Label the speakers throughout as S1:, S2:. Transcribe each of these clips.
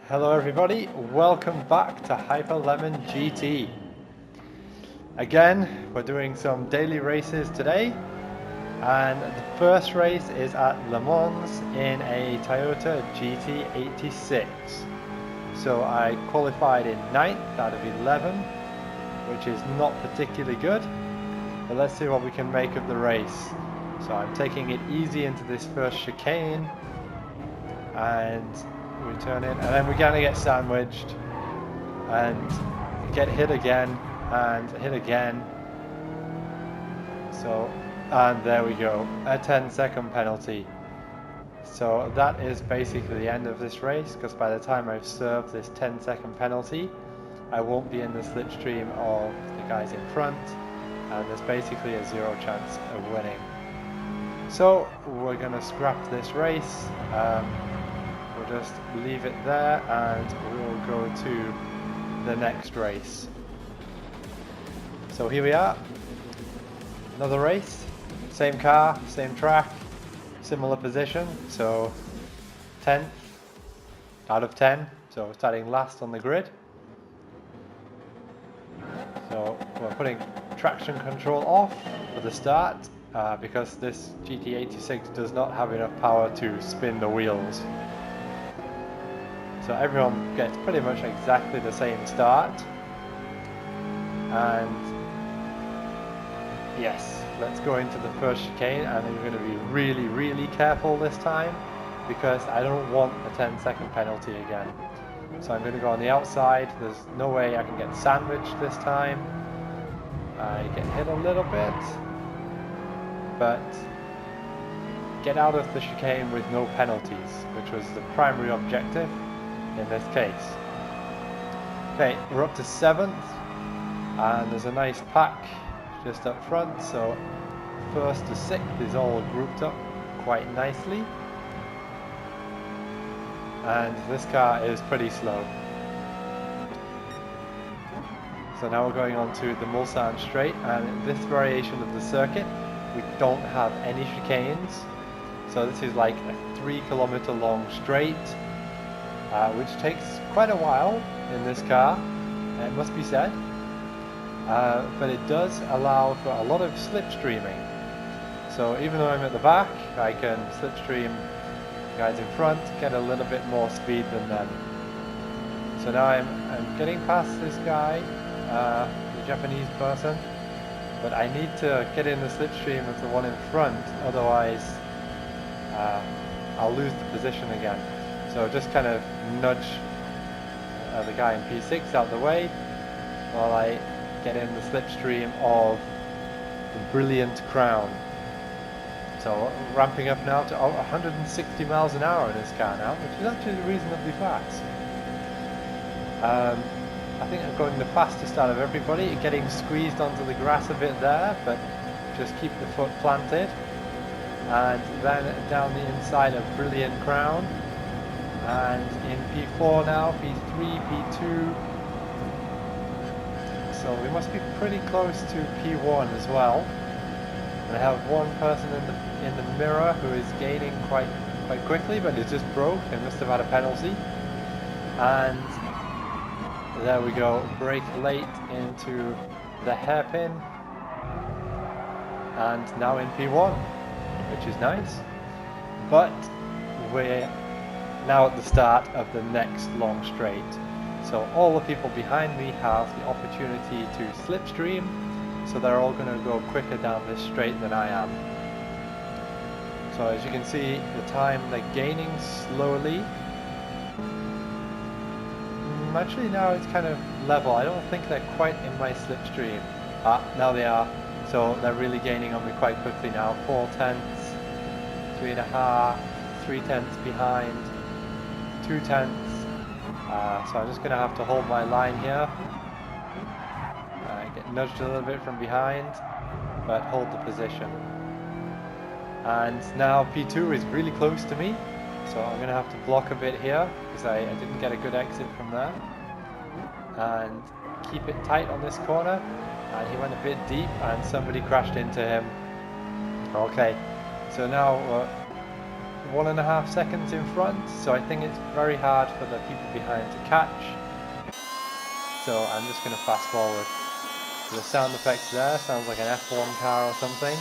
S1: Hello everybody, welcome back to Hyper Lemon GT. Again, we're doing some daily races today, and the first race is at Le Mans in a Toyota GT86. So I qualified in 9th out of 11, which is not particularly good, but let's see what we can make of the race. So I'm taking it easy into this first chicane, and we turn in, and then we're going to get sandwiched and get hit again and hit again. So, and there we go, a 10-second penalty. So that is basically the end of this race, because by the time I've served this 10-second penalty, I won't be in the slipstream of the guys in front, and there's basically a 0 chance of winning. So we're going to scrap this race. We'll just leave it there and we'll go to the next race. So here we are, another race, same car, same track, similar position, so 10th out of 10, so starting last on the grid. So we're putting traction control off for the start because this GT86 does not have enough power to spin the wheels. So everyone gets pretty much exactly the same start, and yes, let's go into the first chicane, and I'm going to be really careful this time because I don't want a 10-second penalty again. So I'm going to go on the outside. There's no way I can get sandwiched this time. I get hit a little bit, but get out of the chicane with no penalties, which was the primary objective in this case. Okay, we're up to 7th, and there's a nice pack just up front, so 1st to 6th is all grouped up quite nicely, and this car is pretty slow. So now we're going on to the Mulsanne straight, and this variation of the circuit, we don't have any chicanes, so this is like a 3-kilometer long straight, which takes quite a while in this car, it must be said, but it does allow for a lot of slipstreaming. So even though I'm at the back, I can slipstream the guys in front, get a little bit more speed than them. So now I'm getting past this guy, the Japanese person, but I need to get in the slipstream of the one in front, otherwise I'll lose the position again. So just kind of nudge the guy in P6 out the way while I get in the slipstream of the Brilliant Crown. So ramping up now to 160 miles an hour in this car now, which is actually reasonably fast. I think I'm going the fastest out of everybody, getting squeezed onto the grass a bit there, but just keep the foot planted. And then down the inside of Brilliant Crown. And in P4 now, P3, P2. So we must be pretty close to P1 as well. And I have one person in the mirror who is gaining quite quickly, but it just broke. They must have had a penalty. And there we go, brake late into the hairpin. And now in P1, which is nice. But we're now at the start of the next long straight. So all the people behind me have the opportunity to slipstream, so they're all going to go quicker down this straight than I am. So as you can see, the time they're gaining slowly. Actually now it's kind of level. I don't think they're quite in my slipstream. Now they are. So they're really gaining on me quite quickly now. 4/10, 3.5, 3/10 behind, 2/10. So I'm just going to have to hold my line here. Get nudged a little bit from behind, but hold the position. And now P2 is really close to me, so I'm going to have to block a bit here because I didn't get a good exit from there. And keep it tight on this corner. And he went a bit deep and somebody crashed into him. Okay, so now 1.5 seconds in front, so I think it's very hard for the people behind to catch. So I'm just going to fast forward. The sound effects there sounds like an F1 car or something.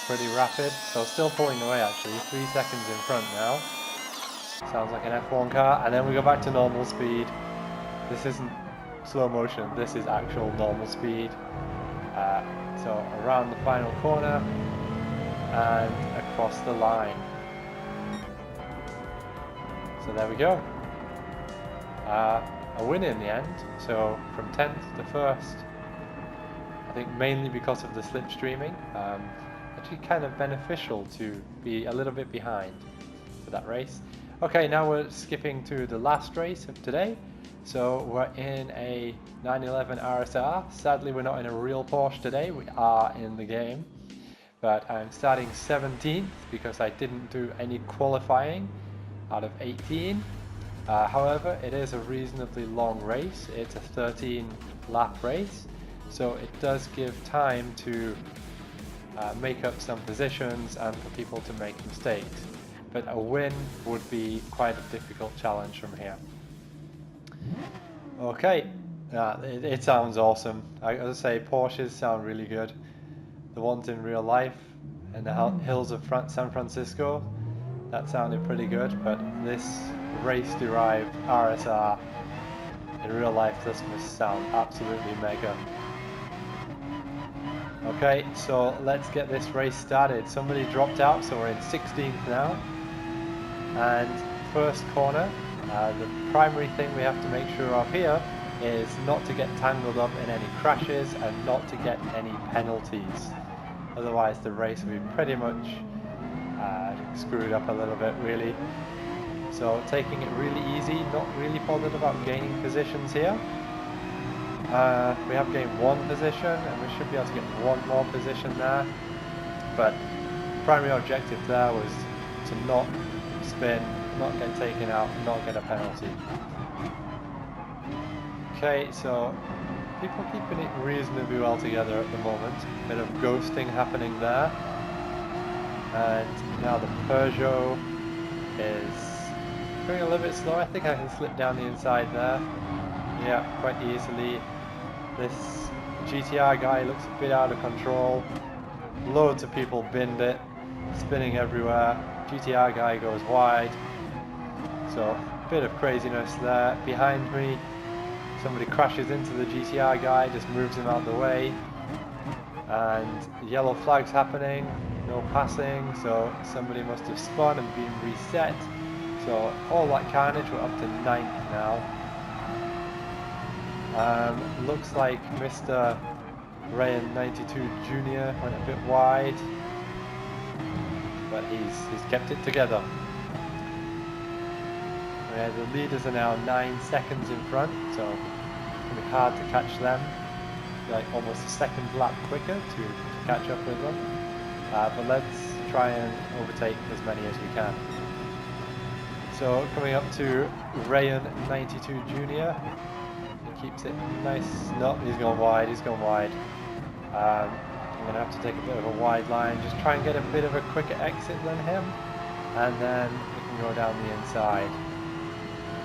S1: Pretty rapid, so still pulling away actually, 3 seconds in front now. Sounds like an F1 car, and then we go back to normal speed. This isn't slow motion, this is actual normal speed. So around the final corner and across the line. So there we go. A win in the end, so from 10th to 1st. I think mainly because of the slipstreaming. Actually kind of beneficial to be a little bit behind for that race. Okay, now we're skipping to the last race of today. So we're in a 911 RSR. Sadly we're not in a real Porsche today, we are in the game. But I'm starting 17th because I didn't do any qualifying out of 18. However, it is a reasonably long race. It's a 13 lap race, so it does give time to make up some positions and for people to make mistakes. But a win would be quite a difficult challenge from here. Okay, it sounds awesome. I gotta say, Porsches sound really good. The ones in real life in the hills of San Francisco, that sounded pretty good, but this race-derived RSR in real life, this must sound absolutely mega. Okay, so let's get this race started. Somebody dropped out, so we're in 16th now. And first corner, the primary thing we have to make sure of here is not to get tangled up in any crashes and not to get any penalties. Otherwise the race will be pretty much screwed up a little bit really. So taking it really easy, not really bothered about gaining positions here. We have gained 1 position and we should be able to get 1 more position there. But primary objective there was to not spin, not get taken out, not get a penalty. Okay, so people keeping it reasonably well together at the moment. Bit of ghosting happening there. And now the Peugeot is going a little bit slow. I think I can slip down the inside there. Yeah, quite easily. This GTR guy looks a bit out of control. Loads of people binned it, spinning everywhere. GTR guy goes wide. So a bit of craziness there. Behind me, somebody crashes into the GTR guy, just moves him out of the way. And yellow flag's happening, no passing, so somebody must have spun and been reset. So all that carnage, we're up to 9th now. Looks like Mr. Ryan 92 Jr. went a bit wide, but he's kept it together. Yeah, the leaders are now 9 seconds in front, so it's going to be hard to catch them. Like almost a second lap quicker to catch up with them. But let's try and overtake as many as we can. So coming up to Rayan 92 Jr. He keeps it nice. No, he's gone wide, he's gone wide. I'm going to have to take a bit of a wide line, just try and get a bit of a quicker exit than him. And then we can go down the inside.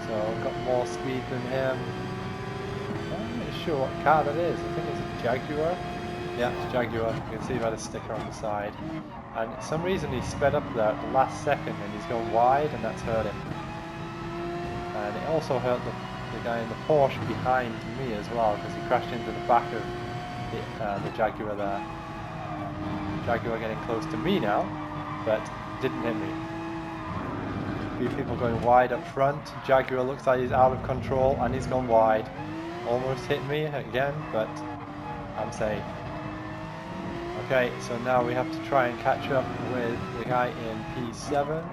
S1: So I've got more speed than him. I'm not sure what car that is. I think it's a Jaguar. Yeah, it's Jaguar. You can see by the sticker on the side. And for some reason he sped up there at the last second and he's gone wide and that's hurt him. And it also hurt the guy in the Porsche behind me as well because he crashed into the back of the Jaguar there. Jaguar getting close to me now, but didn't hit me. A few people going wide up front. Jaguar looks like he's out of control and he's gone wide. Almost hit me again, but I'm safe. Okay, so now we have to try and catch up with the guy in P7.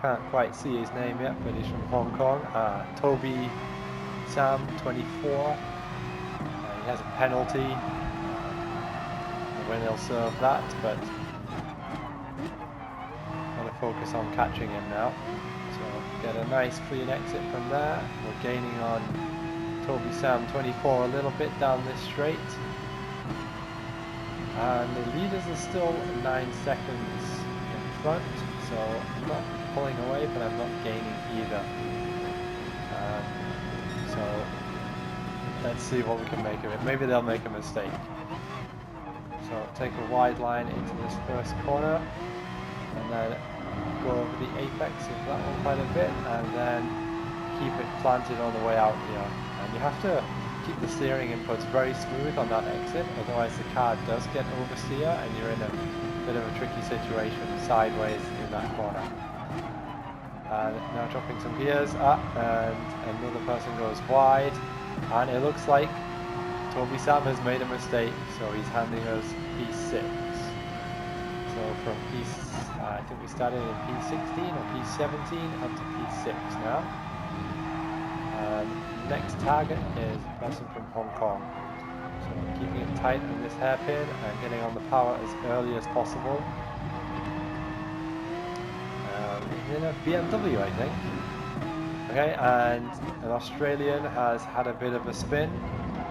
S1: Can't quite see his name yet, but he's from Hong Kong. Toby Sam 24. He has a penalty. When he'll serve that, but I'm going to focus on catching him now. So get a nice clean exit from there. We're gaining on Toby Sam 24 a little bit down this straight. And the leaders are still 9 seconds in front, so So I'm not pulling away, but I'm not gaining either. So let's see what we can make of it. Maybe they'll make a mistake. So take a wide line into this first corner, and then go over the apex of that one quite a bit, and then keep it planted on the way out here. And you have to keep the steering inputs very smooth on that exit, otherwise the car does get oversteer and you're in a bit of a tricky situation sideways in that corner. And now dropping some gears, and another person goes wide, and it looks like Toby Sam has made a mistake, so he's handing us P6. So from I think we started in P16 or P17 up to P6 now. Next target is a person from Hong Kong. So keeping it tight on this hairpin and getting on the power as early as possible. In a BMW, I think. Okay, and an Australian has had a bit of a spin.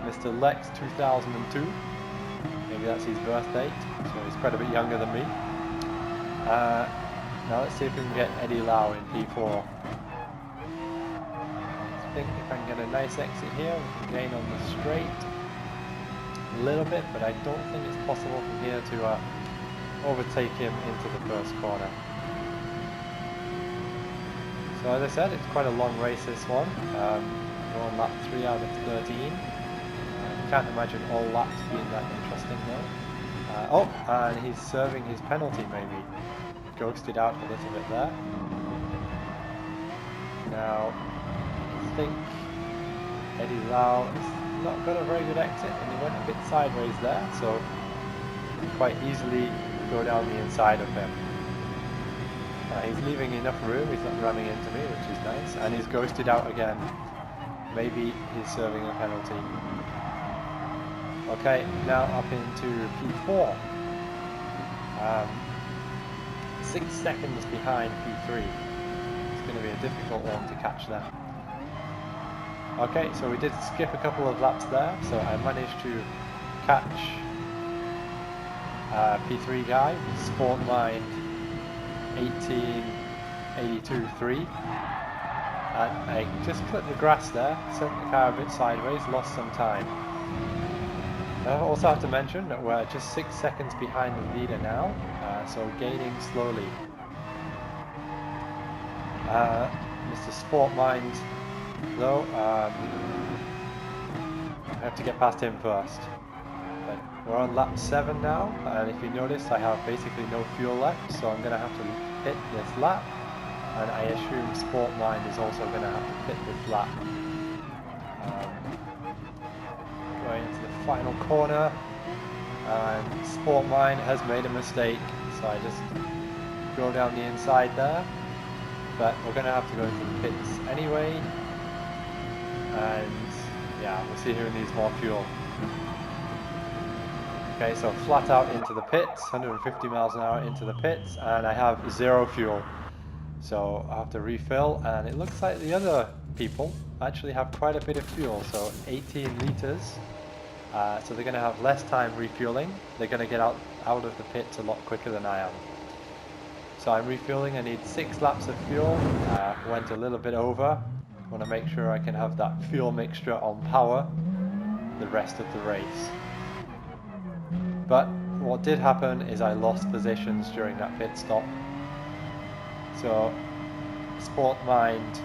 S1: Mr. Lex 2002. Maybe that's his birth date, so he's quite a bit younger than me. Now let's see if we can get Eddie Lau in P4. I think if I can get a nice exit here, we can gain on the straight a little bit, but I don't think it's possible from here to overtake him into the first corner. So as I said, it's quite a long race, this one. We're on lap 3 out of 13. Can't imagine all laps being that interesting though. Oh, and he's serving his penalty maybe. Ghosted out a little bit there. Now, I think Eddie Lau has not got a very good exit, and he went a bit sideways there, so you can quite easily go down the inside of him. He's leaving enough room, he's not ramming into me, which is nice, and he's ghosted out again. Maybe he's serving a penalty. Okay, now up into P4. 6 seconds behind P3. It's going to be a difficult one to catch that. Okay, so we did skip a couple of laps there, so I managed to catch P3 guy, Sportline 1882.3. And I just clipped the grass there, sent the car a bit sideways, lost some time. I also have to mention that we're just 6 seconds behind the leader now, so gaining slowly. Mr. Sportmind, though, I have to get past him first. But we're on lap 7 now, and if you notice, I have basically no fuel left, so I'm going to have to hit this lap, and I assume Sportmind is also going to have to hit this lap. Going into the final corner, and Sportmine has made a mistake, so I just go down the inside there, but we're going to have to go into the pits anyway, and yeah, we'll see who needs more fuel. Okay, so flat out into the pits, 150 miles an hour into the pits, and I have 0 fuel, so I have to refill, and it looks like the other people actually have quite a bit of fuel, so 18 litres. So they're going to have less time refueling. They're going to get out of the pits a lot quicker than I am. So I'm refueling. I need 6 laps of fuel. Went a little bit over. Want to make sure I can have that fuel mixture on power the rest of the race. But what did happen is I lost positions during that pit stop. So Sportmind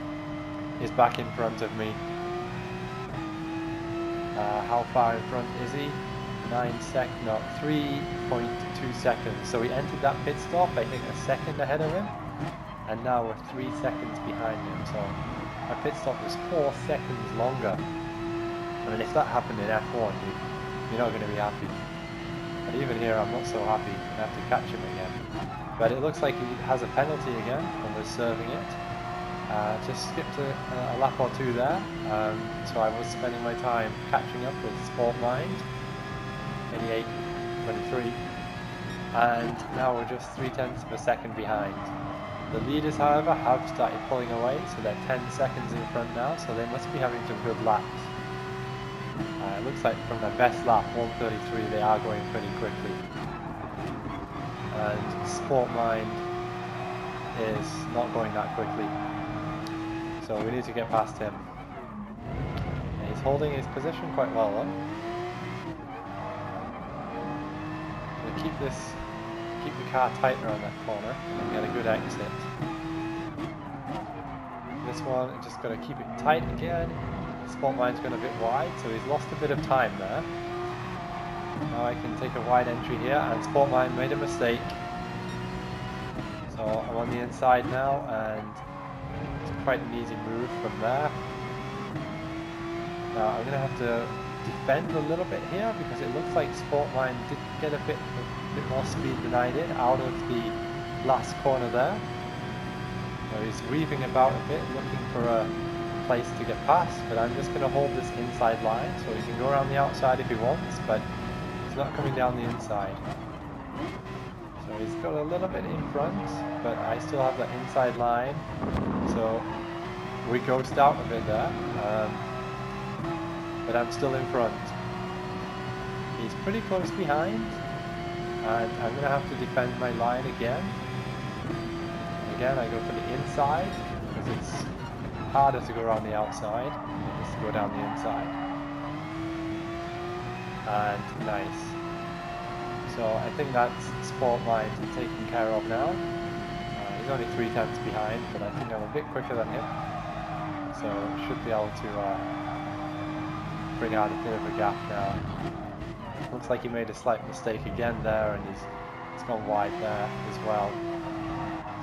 S1: is back in front of me. How far in front is he? 3.2 seconds. So we entered that pit stop, I think, a second ahead of him, and now we're 3 seconds behind him. So our pit stop was 4 seconds longer. I mean, if that happened in F1, you're not going to be happy. But even here, I'm not so happy. I have to catch him again. But it looks like he has a penalty again, and we're serving it. Just skipped a lap or 2 there, so I was spending my time catching up with Sportmind, 88.23, and now we're just 0.3 of a second behind. The leaders, however, have started pulling away, so they're 10 seconds in front now, so they must be having some good laps. It looks like from their best lap, 1:33, they are going pretty quickly. And Sportmind is not going that quickly. So we need to get past him. And he's holding his position quite well though. So keep the car tight around that corner and get a good exit. This one, just got to keep it tight again. Sportmine's gone a bit wide, so he's lost a bit of time there. Now I can take a wide entry here, and Sportmine made a mistake. So I'm on the inside now, and it's quite an easy move from there. Now I'm going to have to defend a little bit here, because it looks like Sportmine did get a bit more speed than I did out of the last corner there. So he's weaving about a bit, looking for a place to get past, but I'm just going to hold this inside line, so he can go around the outside if he wants, but he's not coming down the inside. So he's got a little bit in front, but I still have that inside line, so we ghosted out a bit there, but I'm still in front. He's pretty close behind, and I'm going to have to defend my line again. Again, I go for the inside, because it's harder to go around the outside than it is to go down the inside. And nice. So I think that's Sportmine taken care of now. He's only 3 tenths behind, but I think I'm a bit quicker than him. So should be able to bring out a bit of a gap now. Looks like he made a slight mistake again there, and he's gone wide there as well.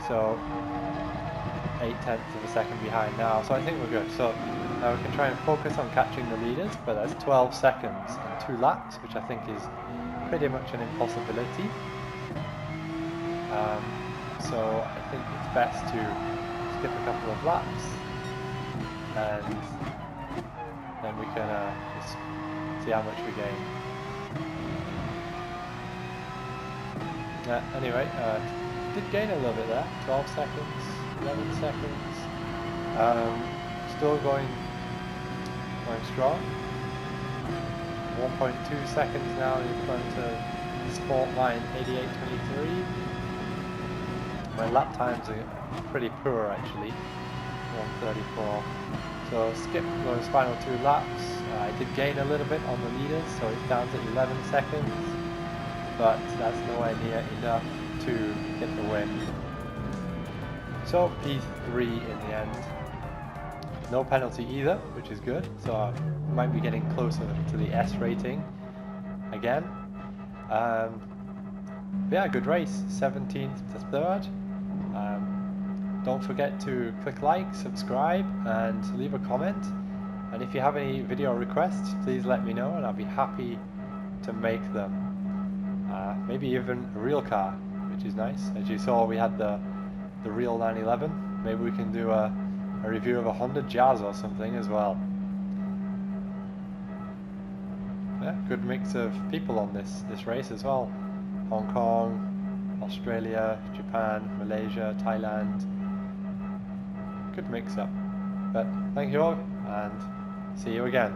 S1: So 8 tenths of a second behind now, so I think we're good. So now we can try and focus on catching the leaders, but that's 12 seconds and 2 laps, which I think is pretty much an impossibility. So I think it's best to skip a couple of laps, and then we can just see how much we gain. Anyway, did gain a little bit there, 12 seconds, 11 seconds, still going strong, 1.2 seconds now in front of Sportmine 88.23. My lap times are pretty poor actually, 1:34. So skip those final 2 laps. I did gain a little bit on the leaders, so it's down to 11 seconds, but that's nowhere near enough to get the win. So P3 in the end. No penalty either, which is good, so I might be getting closer to the S rating again. Yeah, good race, 17th to 3rd. Don't forget to click like, subscribe, and leave a comment. And if you have any video requests, please let me know, and I'll be happy to make them. Maybe even a real car, which is nice. As you saw, we had the real 911. Maybe we can do a review of a Honda Jazz or something as well. Yeah, good mix of people on this race as well. Hong Kong, Australia, Japan, Malaysia, Thailand. Good mix up. But thank you all, and see you again.